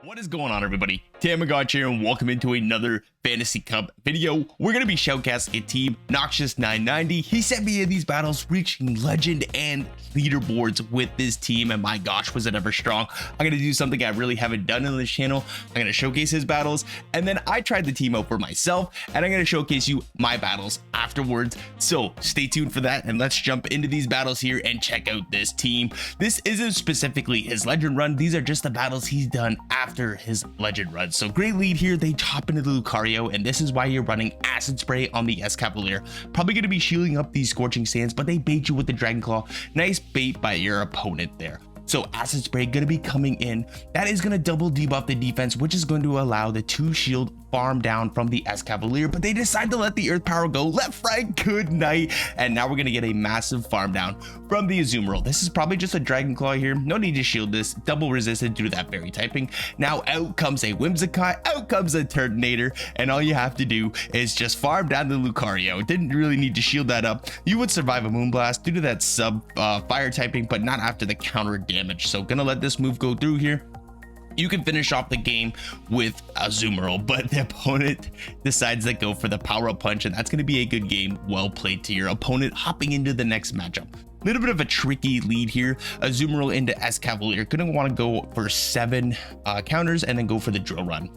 What is going on, everybody? Thammagotcha here, and welcome into another Fantasy Cup video. We're going to be shoutcasting a team, Noxious 990. He sent me in these battles, reaching legend and leaderboards with this team, and my gosh, was it ever strong. I'm going to do something I really haven't done on this channel. I'm going to showcase his battles, and then I tried the team out for myself, and I'm going to showcase you my battles afterwards. So stay tuned for that, and let's jump into these battles here and check out this team. This isn't specifically his legend run. These are just the battles he's done after his legend run. So great lead here. They top into the Lucario, and this is why you're running Acid Spray on the Escavalier. Probably going to be shielding up these Scorching Sands, but they bait you with the Dragon Claw. Nice bait by your opponent there. So Acid Spray going to be coming in. That is going to double debuff the defense, which is going to allow the 2 shield farm down from the Escavalier, but they decide to let the Earth Power go. Left, right, good night. And now we're going to get a massive farm down from the Azumarill. This is probably just a Dragon Claw here. No need to shield this. Double resisted due to that berry typing. Now out comes a Whimsicott, out comes a Turtonator, and all you have to do is just farm down the Lucario. Didn't really need to shield that up. You would survive a Moonblast due to that sub fire typing, but not after the counter damage. So gonna let this move go through here. You can finish off the game with Azumarill, but the opponent decides to go for the power-up punch, and that's going to be a good game. Well played to your opponent. Hopping into the next matchup. A little bit of a tricky lead here. Azumarill into Escavalier. Going to want to go for 7 counters and then go for the drill run.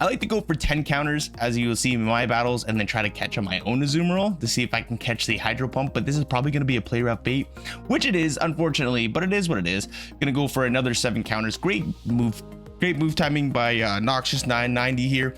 I like to go for 10 counters, as you will see in my battles, and then try to catch on my own Azumarill to see if I can catch the Hydro Pump, but this is probably going to be a play rough bait, which it is, unfortunately, but it is what it is. Going to go for another 7 counters. Great move timing by Noxious 990 here.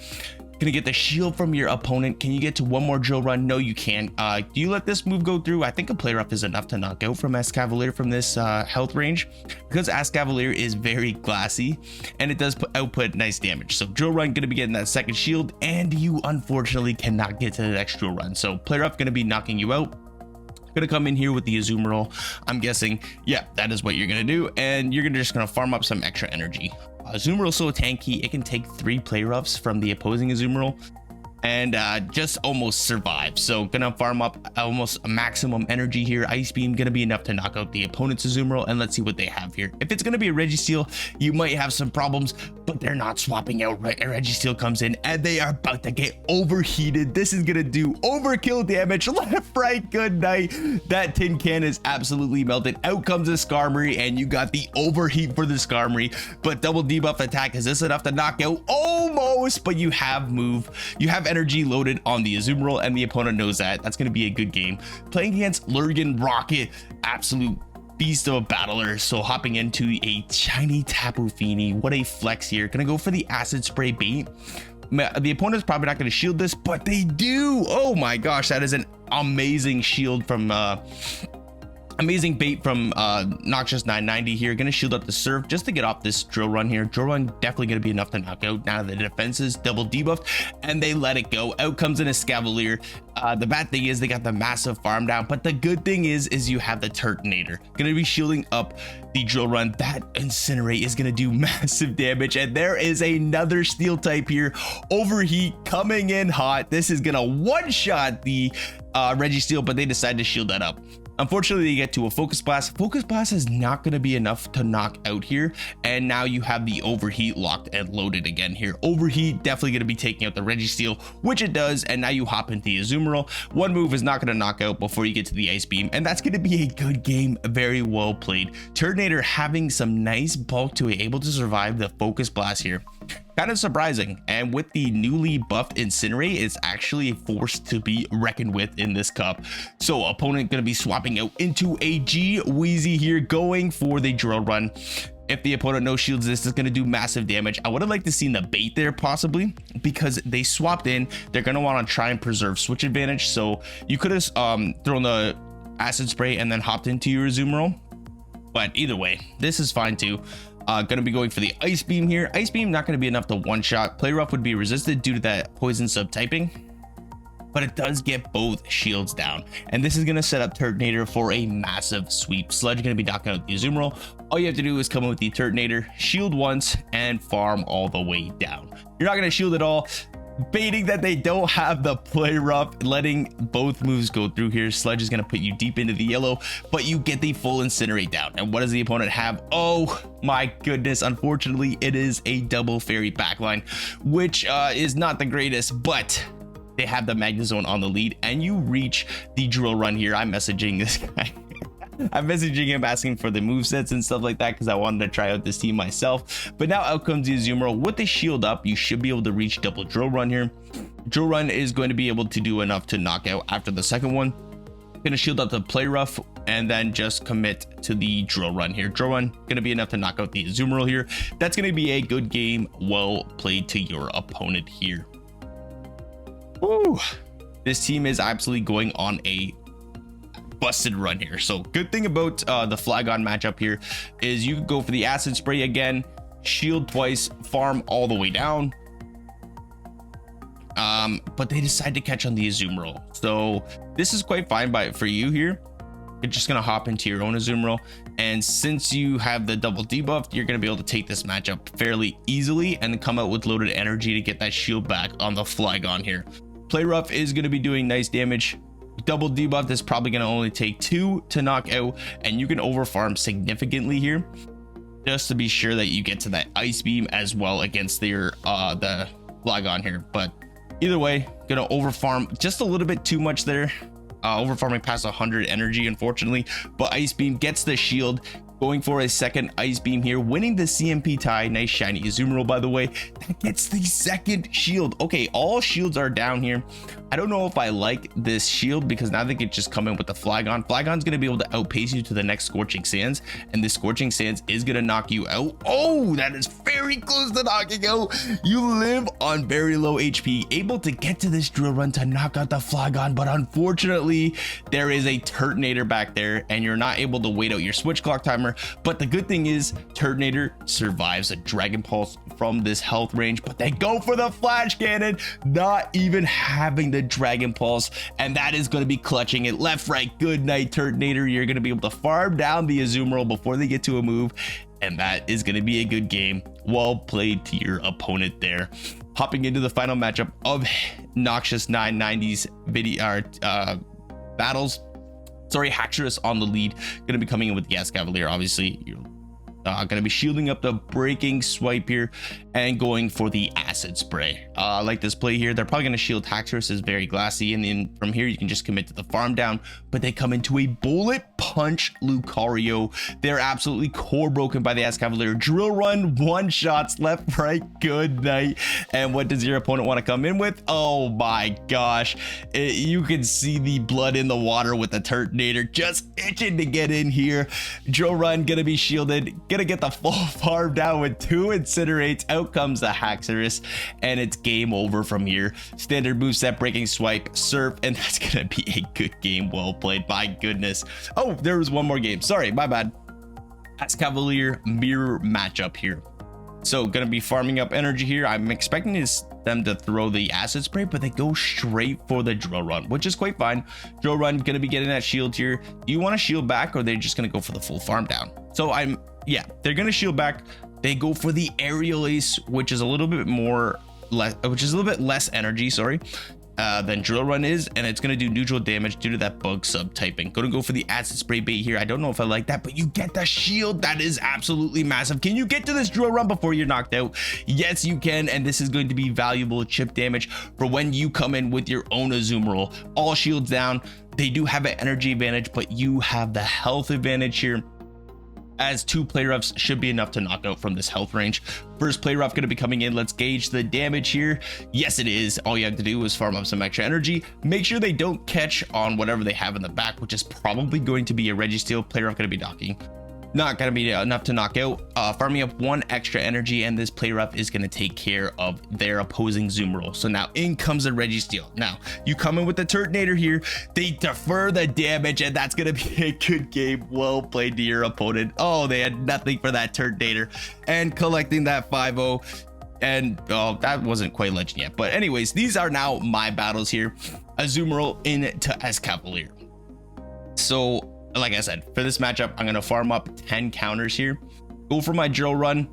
Gonna get the shield from your opponent. Can you get to one more drill run? No, you can't. Do you let this move go through? I think a play rough is enough to knock out from Escavalier from this health range, because Escavalier is very glassy and it does output nice damage. So drill run gonna be getting that second shield, and you unfortunately cannot get to the next drill run. So play rough gonna be knocking you out. Gonna come in here with the Azumarill. I'm guessing, yeah, that is what you're gonna do, and you're just gonna farm up some extra energy. Azumarill so tanky, it can take 3 play roughs from the opposing Azumarill and just almost survive. So gonna farm up almost a maximum energy here. Ice Beam gonna be enough to knock out the opponent's Azumarill, and let's see what they have here. If it's gonna be a Registeel, you might have some problems, but they're not swapping out. Registeel comes in and they are about to get overheated. This is gonna do overkill damage. Left, right, good night. That tin can is absolutely melted. Out comes a Skarmory, and you got the overheat for the Skarmory, but double debuff attack. Is this enough to knock out? Almost, but you have energy loaded on the Azumarill, and the opponent knows that. That's going to be a good game. Playing against Lurgan Rocket, absolute beast of a battler. So hopping into a shiny Tapu Fini. What a flex here. Gonna go for the Acid Spray bait. The opponent's probably not going to shield this, but they do. Oh my gosh, that is an amazing shield from amazing bait from Noxious 990 here. Gonna shield up the Surf just to get off this drill run here. Drill run definitely gonna be enough to knock out. Now the defenses double debuffed, and they let it go. Out comes an Escavalier. The bad thing is they got the massive farm down, but the good thing is you have the Turtonator. Gonna be shielding up the drill run. That Incinerate is gonna do massive damage, and there is another Steel type here. Overheat coming in hot. This is gonna one-shot the Registeel, but they decide to shield that up. Unfortunately, they get to a Focus Blast. Focus Blast is not going to be enough to knock out here, and now you have the Overheat locked and loaded again here. Overheat definitely going to be taking out the Registeel, which it does, and now you hop into the Azumarill. One move is not going to knock out before you get to the Ice Beam, and that's going to be a good game. Very well played. Turtonator having some nice bulk to be able to survive the Focus Blast here. Kind of surprising, and with the newly buffed Incinerate, it's actually a force to be reckoned with in this cup. So opponent gonna be swapping out into a G-Weezy here, going for the drill run. If the opponent no shields, this is going to do massive damage. I would have liked to see the bait there possibly, because they swapped in. They're going to want to try and preserve switch advantage. So you could have thrown the Acid Spray and then hopped into your Azumarill. But either way, this is fine too. Gonna be going for the Ice Beam here. Ice Beam not going to be enough to one-shot. Play rough would be resisted due to that poison sub-typing, but it does get both shields down, and this is going to set up Turtonator for a massive sweep. Sludge going to be knocking out the Azumarill. All you have to do is come in with the Turtonator, shield once, and farm all the way down. You're not going to shield at all. baiting that they don't have the play rough, letting both moves go through here. Sludge is going to put you deep into the yellow, but you get the full incinerate down. And what does the opponent have? Oh my goodness, unfortunately it is a double fairy backline, which is not the greatest, but they have the Magnezone on the lead, and you reach the drill run here. I'm messaging this guy. I'm messaging him asking for the movesets and stuff like that because I wanted to try out this team myself. But now out comes the Azumarill. With the shield up, you should be able to reach double drill run here. Drill run is going to be able to do enough to knock out after the second one. Gonna shield up the play rough and then just commit to the drill run here. Drill run gonna be enough to knock out the Azumarill here. That's gonna be a good game. Well played to your opponent here. Woo! This team is absolutely going on a busted run here. So good thing about the Flygon matchup here is you can go for the acid spray again, shield twice, farm all the way down. But they decide to catch on the Azumarill. So this is quite fine for you here. You're just gonna hop into your own Azumarill, and since you have the double debuff, you're gonna be able to take this matchup fairly easily and come out with loaded energy to get that shield back on the Flygon here. Play rough is gonna be doing nice damage. Double debuff is probably going to only take 2 to knock out, and you can overfarm significantly here just to be sure that you get to that ice beam as well against the Flygon here. But either way, gonna overfarm just a little bit too much there, overfarming past 100 energy unfortunately, but ice beam gets the shield, going for a second ice beam here, winning the CMP tie. Nice shiny Azumarill, by the way, that gets the second shield. Okay, all shields are down here. I don't know if I like this shield because now they can just come in with the Flygon. Flygon's going to be able to outpace you to the next Scorching Sands, and this Scorching Sands is going to knock you out. Oh, that is very close to knocking out. You live on very low HP, able to get to this drill run to knock out the Flygon, but unfortunately there is a Turtonator back there and you're not able to wait out your switch clock timer. But the good thing is Turtonator survives a Dragon Pulse from this health range, but they go for the Flash Cannon, not even having the Dragon Pulse, and that is going to be clutching it left, right. Good night, Turtonator. You're going to be able to farm down the Azumarill before they get to a move, and that is going to be a good game. Well played to your opponent there. Hopping into the final matchup of Noxious 990's video battles. Sorry, Haxorus on the lead, gonna be coming in with the Escavalier. Obviously, you're gonna be shielding up the breaking swipe here and going for the acid spray. I like this play here. They're probably gonna shield Haxorus, is very glassy, and then from here you can just commit to the farm down, but they come into a bullet punch Lucario. They're absolutely core broken by the Escavalier. Drill run, one shots left, right. Good night. And what does your opponent want to come in with? Oh my gosh, you can see the blood in the water with the Turtonator just itching to get in here. Drill run gonna be shielded, gonna get the full farm down with 2 incinerates. Out comes the Haxorus, and it's game over from here. Standard moveset, breaking swipe, surf, and that's gonna be a good game. Well played. My goodness. Oh, there was one more game. Sorry, my bad. Escavalier mirror matchup here. So gonna be farming up energy here. I'm expecting them to throw the acid spray, but they go straight for the drill run, which is quite fine. Drill run gonna be getting that shield here. Do you want to shield back, or they're just gonna go for the full farm down? So yeah, they're gonna shield back. They go for the aerial ace, which is a little bit less energy, sorry, than drill run is, and it's going to do neutral damage due to that bug subtyping. Gonna go for the acid spray bait here. I don't know if I like that, but you get the shield. That is absolutely massive. Can you get to this drill run before you're knocked out? Yes, you can, and this is going to be valuable chip damage for when you come in with your own Azumarill. All shields down. They do have an energy advantage, but you have the health advantage here, as 2 play roughs should be enough to knock out from this health range. First play rough going to be coming in. Let's gauge the damage here. Yes, it is. All you have to do is farm up some extra energy. Make sure they don't catch on whatever they have in the back, which is probably going to be a Registeel. Play rough going to be knocking. Not going to be enough to knock out. Farming up 1 extra energy, and this play rough is going to take care of their opposing Azumarill. So now in comes a Registeel. Now you come in with the Turtonator here. They defer the damage, and that's going to be a good game. Well played to your opponent. Oh, they had nothing for that Turtonator, and collecting that 5-0. And oh, that wasn't quite legend yet. But anyways, these are now my battles here. Azumarill into Escavalier. So like I said, for this matchup, I'm going to farm up 10 counters here. Go for my drill run.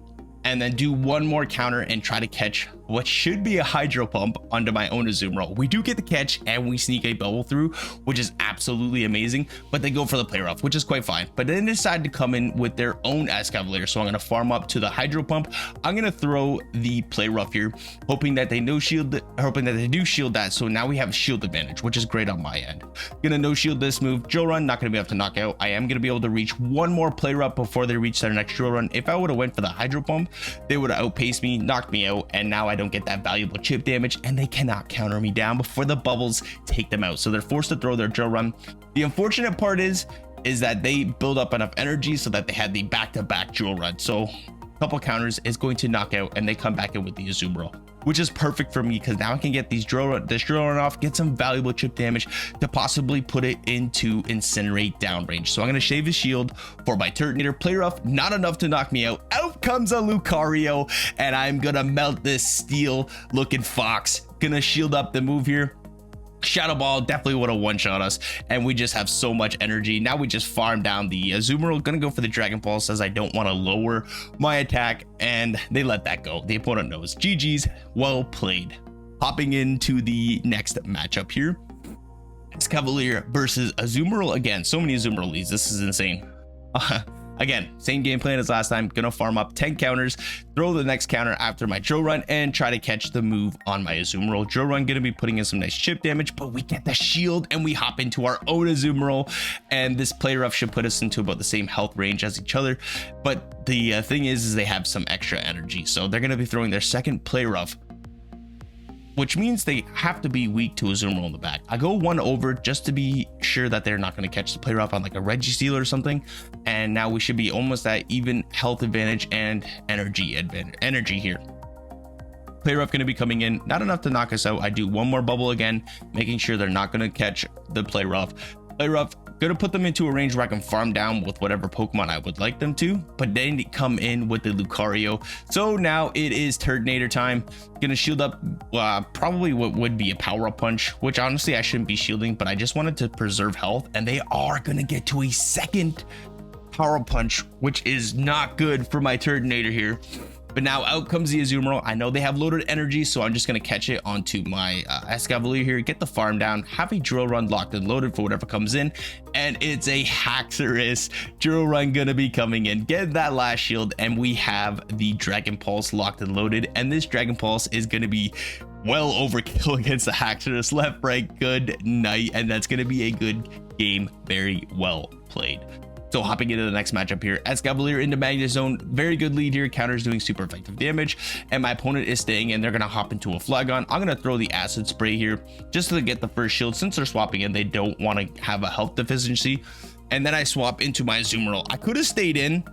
and then do one more counter and try to catch what should be a hydro pump onto my own Azumarill. We do get the catch and we sneak a bubble through, which is absolutely amazing, but they go for the play rough, which is quite fine. But then decide to come in with their own Escavalier. So I'm going to farm up to the hydro pump. I'm going to throw the play rough here, hoping that they no shield, hoping that they do shield that. So now we have shield advantage, which is great on my end. Gonna no shield this move. Drill run, not gonna be able to knock out. I am gonna be able to reach one more play rough before they reach their next drill run. If I would have went for the hydro pump, they would have outpaced me, knocked me out, and now I don't get that valuable chip damage, and they cannot counter me down before the bubbles take them out. So they're forced to throw their drill run. The unfortunate part is that they build up enough energy so that they had the back-to-back drill run. So a couple counters is going to knock out, and they come back in with the Azumarill, which is perfect for me because now I can get this drill run off, get some valuable chip damage to possibly put it into incinerate downrange. So I'm going to shave his shield for my Turtonator. Play rough, not enough to knock me out. Out comes a Lucario, and I'm going to melt this steel looking fox. Gonna shield up the move here. Shadow Ball definitely would have one-shot us, and we just have so much energy. Now we just farm down the Azumarill. Gonna go for the Dragon Pulse as I don't want to lower my attack, and they let that go. The opponent knows. GG's, well played. Hopping into the next matchup here. Escavalier versus Azumarill. Again, so many Azumarill leads. This is insane. Again, same game plan as last time. Gonna farm up 10 counters, throw the next counter after my drill run, and try to catch the move on my Azumarill. Drill run gonna be putting in some nice chip damage, but we get the shield and we hop into our own Azumarill, and this play rough should put us into about the same health range as each other. But the thing is they have some extra energy, so they're gonna be throwing their second play rough, which means they have to be weak to Azumarill in the back. I go one over just to be sure that they're not going to catch the play rough on like a Registeel or something. And now we should be almost at even health advantage and energy here. Play rough going to be coming in, not enough to knock us out. I do one more bubble again, making sure they're not going to catch the play rough. Play rough, gonna put them into a range where I can farm down with whatever Pokemon I would like them to, but then come in with the Lucario. So now it is Turtonator time. Gonna shield up probably what would be a power up punch, which honestly I shouldn't be shielding, but I just wanted to preserve health, and they are gonna get to a second power up punch, which is not good for my Turtonator here. But now out comes the Azumarill. I know they have loaded energy, so I'm just going to catch it onto my Escavalier here, get the farm down, have a drill run locked and loaded for whatever comes in, and it's a Haxorus. Drill run going to be coming in, get that last shield, and we have the Dragon Pulse locked and loaded, and this Dragon Pulse is going to be well overkill against the Haxorus. Left, right, good night, and that's going to be a good game. Very well played. So hopping into the next matchup here, Escavalier into Magnet Zone, very good lead here, counters doing super effective damage, and my opponent is staying in. They're going to hop into a Flygon. I'm going to throw the Acid Spray here just to get the first shield. Since they're swapping in, they don't want to have a health deficiency, and then I swap into my Azumarill. I could have stayed in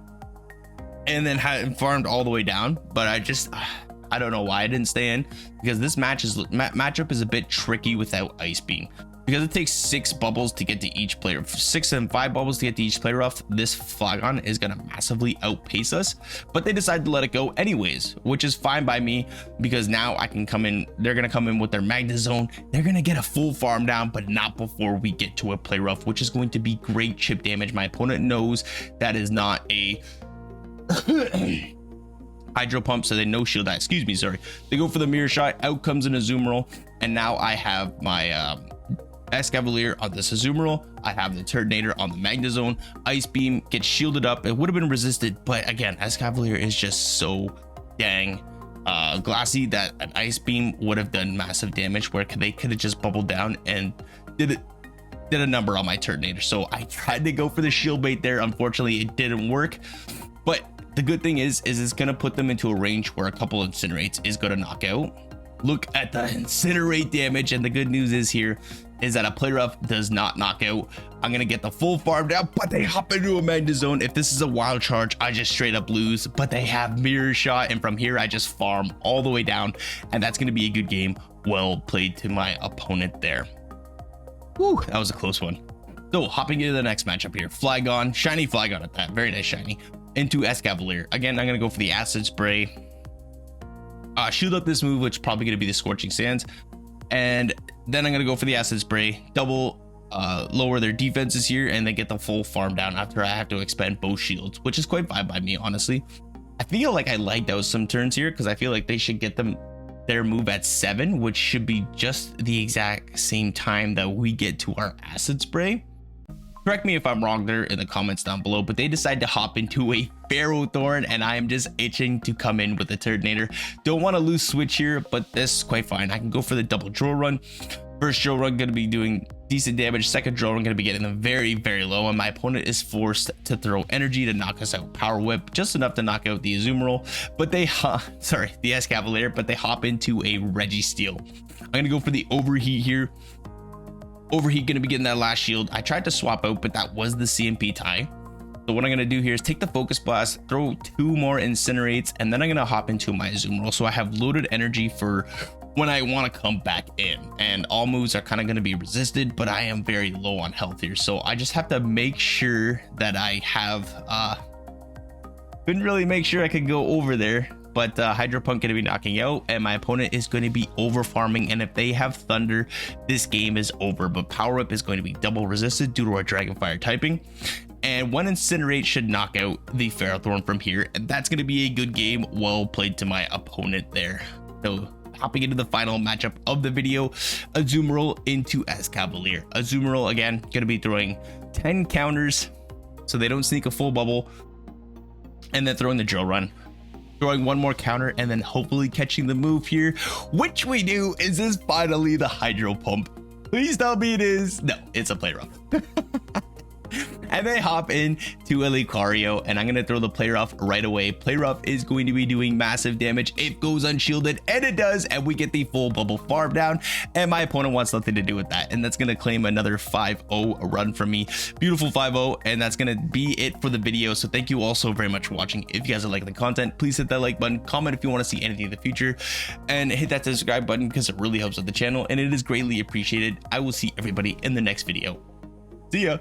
and then had farmed all the way down, but I don't know why I didn't stay in, because this matchup is a bit tricky without Ice Beam. Because it takes 6 bubbles to get to each player, 6 and 5 bubbles to get to each play rough. This Flygon is going to massively outpace us, but they decide to let it go anyways, which is fine by me, because now I can come in. They're going to come in with their Magnet Zone. They're going to get a full farm down, but not before we get to a play rough, which is going to be great chip damage. My opponent knows that is not a Hydro Pump, so they no shield that. Excuse me, sorry. They go for the Mirror Shot. Out comes an Azumarill, and now I have my Escavalier on this Azumarill. I have the Turtonator on the Magnet Zone. Ice Beam gets shielded up. It would have been resisted, but again, Escavalier is just so dang glassy that an Ice Beam would have done massive damage, where they could have just bubbled down and did a number on my Turtonator. So I tried to go for the shield bait there. Unfortunately, it didn't work, but the good thing is it's going to put them into a range where a couple Incinerates is going to knock out. Look at the Incinerate damage, and the good news is that a play rough does not knock out. I'm gonna get the full farm down, but they hop into a Magnet Zone. If this is a wild charge, I just straight up lose, but they have Mirror Shot, and from here I just farm all the way down, and that's gonna be a good game. Well played to my opponent there. Whew, that was a close one. So hopping into the next matchup here, Flygon, shiny Flygon at that, very nice shiny, into Escavalier. Again, I'm gonna go for the Acid Spray. Shoot up this move, which is probably going to be the Scorching Sands, and then I'm going to go for the Acid Spray, double lower their defenses here, and then get the full farm down after I have to expend both shields, which is quite fine by me, honestly. I feel like I lagged out some turns here because I feel like they should get their move at 7, which should be just the exact same time that we get to our acid spray. Correct me if I'm wrong there in the comments down below, but they decide to hop into a Ferrothorn, and I am just itching to come in with a Turtonator. Don't want to lose switch here, but this is quite fine. I can go for the double drill run. First drill run going to be doing decent damage. Second drill run going to be getting them very, very low, and my opponent is forced to throw energy to knock us out. Power Whip, just enough to knock out the Azumarill, but they the Escavalier, but they hop into a Registeel. I'm going to go for the Overheat here. Overheat going to be getting that last shield. I tried to swap out, but that was the CMP tie. So what I'm going to do here is take the Focus Blast, throw 2 more Incinerates, and then I'm going to hop into my Azumarill. So I have loaded energy for when I want to come back in, and all moves are kind of going to be resisted, but I am very low on health here. So I just have to make sure that I have, couldn't really make sure I could go over there. But Hydro Pump going to be knocking out, and my opponent is going to be over farming, and if they have Thunder, this game is over. But Power Whip is going to be double resisted due to our Dragon Fire typing, and 1 Incinerate should knock out the Ferrothorn from here, and that's going to be a good game. Well played to my opponent there. So hopping into the final matchup of the video, Azumarill into Escavalier. Azumarill again going to be throwing 10 counters so they don't sneak a full bubble, and then throwing the drill run, throwing 1 more counter, and then hopefully catching the move here, which we do. Is this finally the Hydro Pump? Please tell me it is. No, it's a Play Rough. And they hop in to a Lucario, and I'm going to throw the Play Rough right away. Play Rough is going to be doing massive damage. It goes unshielded, and it does, and we get the full bubble farm down, and my opponent wants nothing to do with that, and that's going to claim another 5-0 run from me. Beautiful 5-0, and that's going to be it for the video. So thank you all so very much for watching. If you guys are liking the content, please hit that like button, comment if you want to see anything in the future, and hit that subscribe button because it really helps with the channel, and it is greatly appreciated. I will see everybody in the next video. See ya.